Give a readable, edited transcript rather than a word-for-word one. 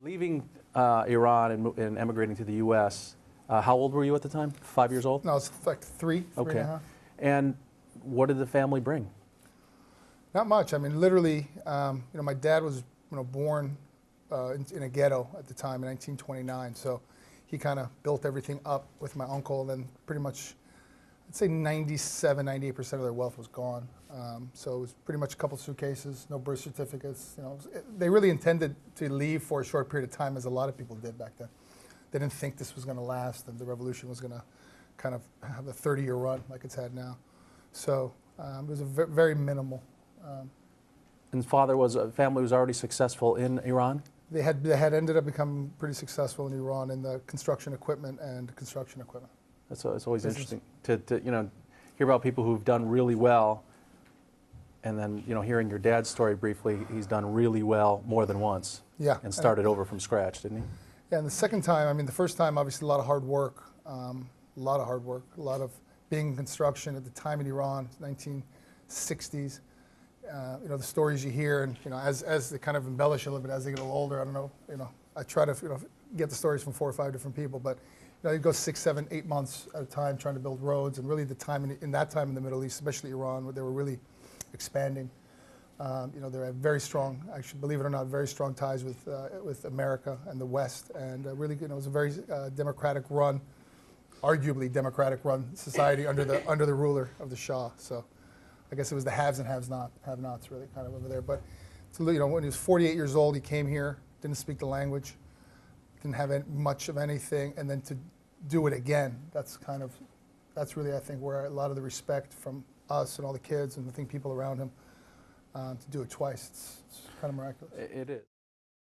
Leaving Iran and emigrating to the U.S., how old were you at the time? 5 years old? No, it's like three Okay. and a half. And what did the family bring? Not much. I mean, literally, my dad was, born in a ghetto at the time in 1929. So he kind of built everything up with my uncle, and then pretty much, I'd say 97, 98% of their wealth was gone. So it was pretty much a couple suitcases, no birth certificates. They really intended to leave for a short period of time, as a lot of people did back then. They didn't think this was going to last, and the revolution was going to kind of have a 30-year run like it's had now. So it was a very minimal. And family was already successful in Iran? They had ended up becoming pretty successful in Iran in the construction equipment and construction equipment. It's always Business. interesting to hear about people who've done really well, and then hearing your dad's story briefly. He's done really well more than once. Yeah. And started over from scratch, didn't he? Yeah, and the second time, I mean, the first time, obviously, a lot of hard work, a lot of being in construction at the time in Iran, 1960s. The stories you hear, and as they kind of embellish a little bit as they get a little older. I don't know, I try to get the stories from 4 or 5 different people, but you go 6, 7, 8 months at a time trying to build roads, and really the time in that time in the Middle East, especially Iran, where they were really expanding. They had very strong, actually, believe it or not, very strong ties with America and the West, and really, it was a very democratic run, arguably democratic run society under the ruler of the Shah. So I guess it was the haves and have-nots really kind of over there. But when he was 48 years old, he came here, didn't speak the language, didn't have much of anything, and then to do it again, that's really, I think, where a lot of the respect from us and all the kids and I think people around him, to do it twice, it's kind of miraculous. It is.